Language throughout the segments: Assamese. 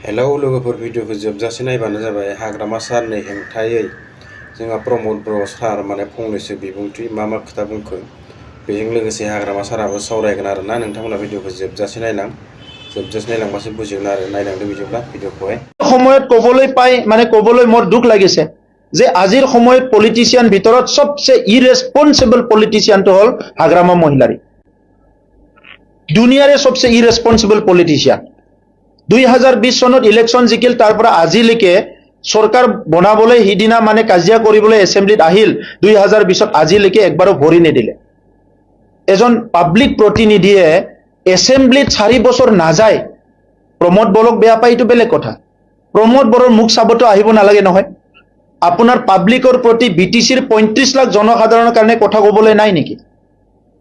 हेलौ लोगोफोर भिडिअखौ जोबजासे नायबानो जाबाय हाग्रामा सारनि हेंथायै जोंहा प्रमद बर' सार माने फंनैसो बिबुंथि मा खोथा बुंखो बेजों लोगोसे हाग्रामा साराबो सावरायगोन आरोना नोंथांमोना भिडिअखौ जोबजासे नायलांबासो बुजिगोन आरो नायलांदो बिदिब्ला भिडिअखौहाय সময়ত কবলৈ পাই মানে কবলৈ মোৰ দুখ লাগিছে যে আজিৰ সময়ত পলিটিচিয়ান ভিতৰত সবচে ইৰেসপন্সিবল পলিটিচিয়ানটো হল হাগ্ৰামা মহিলাৰী দুনিয়াৰে সবচে ইৰেসপন্সিবল পলিটিচিয়ান 2020 চনত ইলেকশন জিকিল তাৰ পৰা আজিলৈকে সৰকাৰ বনাবলৈ হিদিনা মানে কাজিয়া কৰিবলৈ এছেম্বলিত আহিল 2020ত আজিলৈকে একবাৰো ভৰি নিদিলে এজন পাব্লিক প্ৰতিনিধিয়ে এছেম্বলিত 4 বছৰ নাযায় প্ৰমোদ বৰক বেয়া পাই এইটো বেলেগ কথা প্ৰমোদ বৰৰ মুখ চাবতো আহিব নালাগে নহয় আপোনাৰ পাব্লিকৰ প্ৰতি বিটিসিৰ 35 লাখ জনসাধাৰণৰ কাৰণে কথা ক'বলৈ নাই নেকি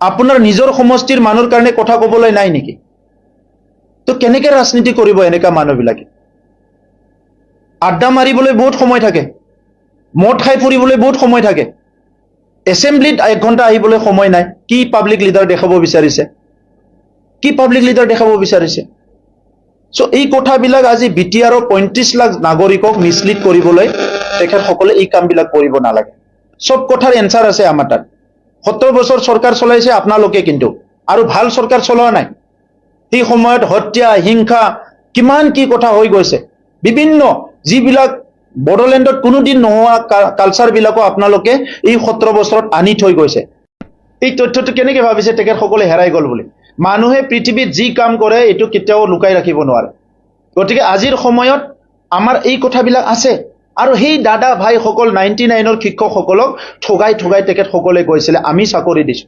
আপোনাৰ নিজৰ সমষ্টিৰ মানুহৰ কাৰণে কথা ক'বলৈ নাই নেকি তো কেনেকৈ ৰাজনীতি কৰিব এনেকা মানুহবিলাকে আড্ডা মাৰিবলৈ বহুত সময় থাকে মদ খাই ফুৰিবলৈ বহুত সময় থাকে এছেম্বলিত 1 ঘণ্টা আহিবলৈ সময় নাই কি পাব্লিক লিডাৰ দেখাব বিচাৰিছে সো এই কথাবিলাক আজি বিটিআৰ 35 লাখ নাগৰিকক মিছলিড কৰিবলৈ তেখেতসকলে এই কামবিলাক কৰিব নালাগে সব কথাৰ এনসাৰ আছে আমাৰ তাত 70 বছৰ সৰকাৰ চলাইছে আপোনালোকে কিন্তু আৰু ভাল সৰকাৰ চলোৱা নাই এই সময়ত হত্যা হিংসা কিমান কি কথা হৈ গৈছে বিভিন্ন যিবিলাক বড়োলেণ্ডত কোনোদিন নোহোৱা কালচাৰ বিলাকো আপোনালোকে এই 17 বছৰত আনি থৈ গৈছে এই তথ্যটো কেনেকৈ ভাবিছে তেখেতসকলে হেৰাই গল বুলি মানুহে পৃথিৱীত যি কাম কৰে এটো কেতিয়াও লুকাই ৰাখিব নোৱাৰে গতিকে আজিৰ সময়ত আমাৰ এই কথাবিলাক আছে আৰু সেই দাদা ভাই সকল 99ৰ শিক্ষকসকলক ঠগাই তেখেতসকলে কৈছিল আমি চাকৰি দিছো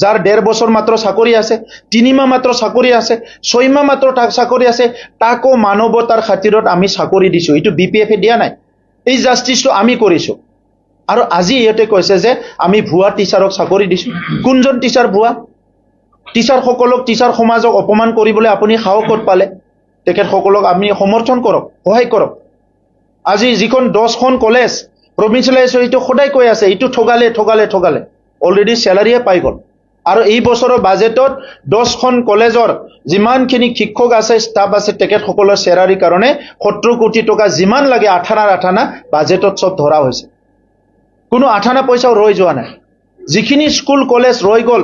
যাৰ 1.5 বছৰ মাত্ৰ চাকৰি আছে 3 মাহ মাত্ৰ চাকৰি আছে 6 মাহ মাত্ৰ চাকৰি আছে তাকো মানৱতাৰ খাতিৰত আমি চাকৰি দিছো এটো বিপিএফে দিয়া নাই এই জাস্টিসটো আমি কৰিছো আৰু আজি ইহঁতে কৈছে যে আমি ভুৱা টিচাৰক চাকৰি দিছো কোনজন টিচাৰ ভুৱা টিচাৰ সকলক টিচাৰ সমাজক অপমান কৰিবলৈ আপুনি সাহস ক'ত পালে তেখেতসকলক আমি সমৰ্থন কৰক সহায় কৰক আজি যিখন 10খন কলেজ প্ৰভিন্সিয়েলাইজ হইটো খোদাই কৈ আছে এটো ঠগালে অলৰেডি স্যালাৰিয়ে পাই গল আৰু এই বছৰৰ বাজেটত 10খন কলেজৰ যিমানখিনি শিক্ষক আছে ষ্টাফ আছে তেখেতসকলৰ স্যালাৰিৰ কাৰণে 70 কোটি টকা যিমান লাগে 18 বাজেটত সব ধৰা হৈছে কোনো 18 পইচাও ৰৈ যোৱা নাই যিখিনি স্কুল কলেজ ৰৈ গল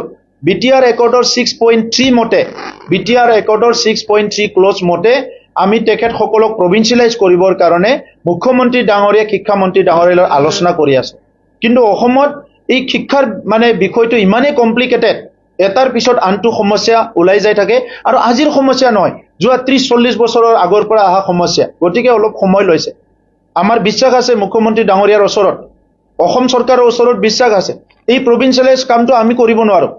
বিটিআৰ ৰেকৰ্ডৰ 6.3 মতে বিটিআৰ ৰেকৰ্ডৰ 6.3 ক্লোজ মতে আমি তেখেতসকলক প্ৰভিন্সিয়েলাইজ কৰিবৰ কাৰণে মুখ্যমন্ত্ৰী ডাঙৰীয়া শিক্ষামন্ত্ৰী ডাঙৰীয়াৰ আলোচনা কৰি আছে কিন্তু অসমত এই শিক্ষাৰ মানে বিষয়টো ইমানেই কমপ্লিকেটেড এটাৰ পিছত আনটো সমস্যা ওলাই যায় থাকে আৰু আজিৰ সমস্যা নহয় যোৱা 30-40 বছৰৰ আগৰ পৰা আহা সমস্যা গতিকে অলপ সময় লৈছে আমাৰ বিশ্বাস আছে মুখ্যমন্ত্ৰী ডাঙৰীয়াৰ ওচৰত অসম চৰকাৰৰ ওচৰত বিশ্বাস আছে এই প্ৰভিন্সিয়েলাইজ কামটো আমি কৰিব নোৱাৰো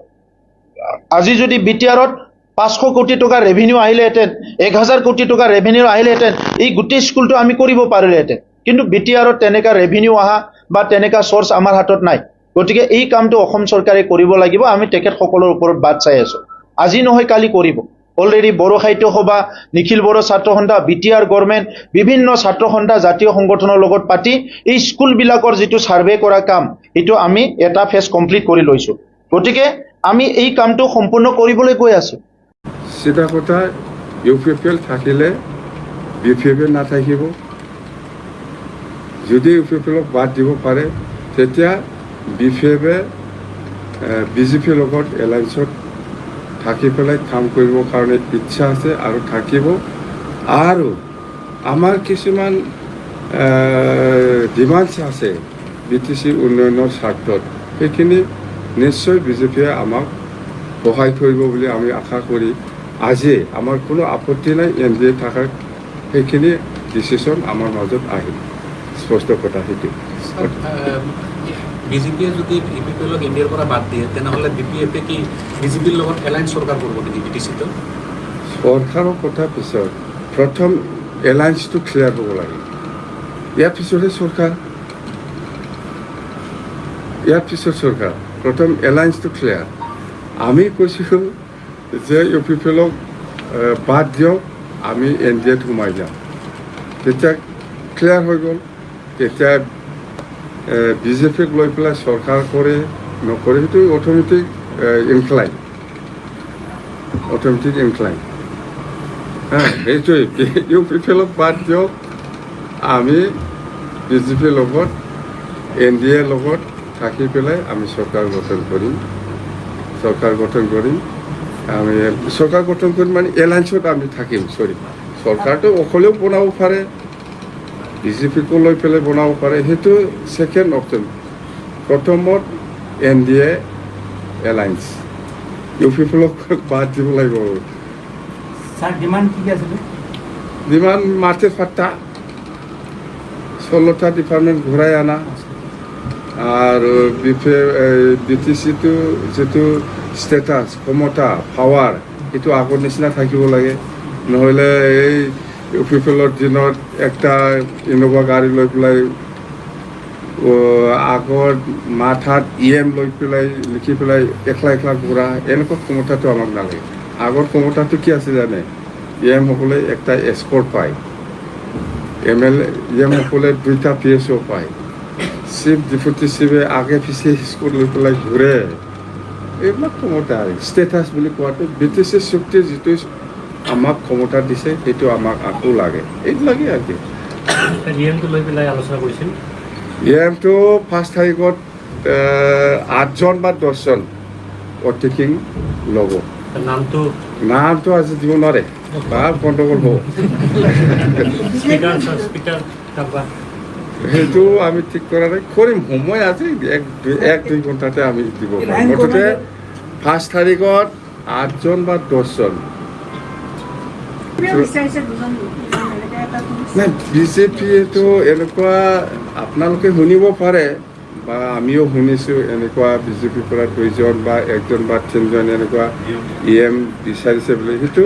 আজি যদি বিটিআৰত 500 কোটি টকা ৰেভিনিউ আহিলেহেঁতেন 1000 কোটি টকা ৰেভিনিউ আহিলেহেঁতেন এই গোটেই স্কুলটো আমি কৰিব পাৰিলেহেঁতেন কিন্তু বিটিআৰত তেনেকা ৰেভিনিউ আহা বা তেনেকা সোৰ্স আমাৰ হাতত নাই গতিকে এই কামটো অসম চৰকাৰে কৰিব লাগিব আমি তেখেতসকলৰ ওপৰত বাট চাই আছো আজি নহয় কালি কৰিব অলৰেডি বড়ো সাহিত্য সভা নিখিল বড়ো ছাত্ৰ সন্থা বিটিআৰ গভৰ্ণমেণ্ট বিভিন্ন ছাত্ৰ সন্থা জাতীয় সংগঠনৰ লগত পাতি এই স্কুলবিলাকৰ যিটো সাৰ্ভে কৰা কাম এটো আমি এটা ফেজ কমপ্লিট কৰি লৈছো গতিকে আমি এই কামটো সম্পূৰ্ণ কৰিবলৈ গৈ আছো সিধা কথা ইউপিপিএল থাকিলে বিপিএফে নাথাকিব যদি ইউপিপিএলক বাদ দিব পাৰে তেতিয়া বিপিএফে বিজেপিৰ লগত এলায়েন্সত থাকি পেলাই কাম কৰিবৰ কাৰণে ইচ্ছা আছে আৰু থাকিব আৰু আমাৰ কিছুমান ডিমাণ্ডছ আছে বিটিচিৰ উন্নয়নৰ স্বাৰ্থত সেইখিনি নিশ্চয় বিজেপিয়ে আমাক সহায় কৰিব বুলি আমি আশা কৰি আজি আমাৰ কোনো আপত্তি নাই এনডিএ থাকাৰ সেইখিনি ডিচিশ্যন আমাৰ মাজত আহিল স্পষ্ট কথা সেইটো বিজেপিয়ে যদি ইউপিপিএলক ইণ্ডিয়াৰ পৰা বাদ দিয়ে তেনেহ'লে বিপিএফে কি বিজেপিৰ লগত এলায়েন্স চৰকাৰ কৰিব নেকি বিটিচিটো চৰকাৰৰ কথা পিছত প্ৰথম এলায়েন্সটো ক্লিয়াৰ হ'ব লাগে ইয়াৰ পিছতহে চৰকাৰ প্ৰথম এলায়েন্সটো ক্লিয়াৰ আমি কৈছিলোঁ যে ইউপিপিএলক বাদ দিয়ক আমি এনডিএত সোমাই যাম তেতিয়া ক্লিয়াৰ হৈ গ'ল তেতিয়া বিজেপিক লৈ পেলাই চৰকাৰ কৰে নকৰে সেইটো অট'মেটিক ইনক্লাইন সেইটোৱে ইউ পি পি এলক বাদ দিয়ক আমি বিজেপিৰ লগত NDA লগত থাকি পেলাই আমি চৰকাৰ গঠন কৰিম আমি চৰকাৰ গঠন কৰিম মানে এলায়েন্সত আমি থাকিম চৰকাৰটো অকলেও বনাব পাৰে বিজেপিকো লৈ পেলাই বনাব পাৰে সেইটো ছেকেণ্ড অপশ্যন প্ৰথমত NDA alliance U P P এলক বাদ দিব লাগিব স্যাৰ ডিমান্ড কি আছিল যিমান মাটিৰ পাট্টা 16টা ডিপাৰ্টমেণ্ট ঘূৰাই আনা আৰু BTCটো যিটো ষ্টেটাছ ক্ষমতা পাৱাৰ এইটো আগৰ নিচিনা থাকিব লাগে নহ'লে এই ইউ পি পি এলৰ দিনত একটা ইন'ভা গাড়ী লৈ পেলাই আগত মাথাত EM লৈ পেলাই লিখি পেলাই একলা ঘূৰা এনেকুৱা ক্ষমতাটো আমাক নালাগে আগৰ ক্ষমতাটো কি আছে জানে EM সকলে একটা এস্কৰ্ট পায় MLA EM সকলে 2টা PSO পায় চিফ ডেপুটি চিফে আগে পিছে স্কুল লৈ পেলাই ঘূৰে এইবিলাক ক্ষমতা ষ্টেটাছ বুলি কোৱাটো BTC চুক্তিৰ যিটো আমাক ক্ষমতা দিছে সেইটো আমাক আকৌ লাগে এইবিলাকেই আৰু কি ডিএমটো লৈ পেলাই আলোচনা কৰিছিল EMটো 1 তাৰিখত 8জন বা 10জন অতিথিক ল'ব নামটো আজি দিব নোৱাৰে বা গণ্ডগোল হ'ব স্পিকাৰ সেইটো আমি ঠিক কৰা নাই কৰিম সময় আছে 1-2 ঘণ্টাতে আমি দিব পাৰিম মুঠতে 1 তাৰিখত 8জন বা 10জন নাই বিজেপিয়েতো এনেকুৱা আপোনালোকে শুনিব পাৰে বা আমিও শুনিছোঁ এনেকুৱা বিজেপিৰ পৰা 2জন বা 1জন বা 3জন এনেকুৱা EM বিচাৰিছে বুলি সেইটো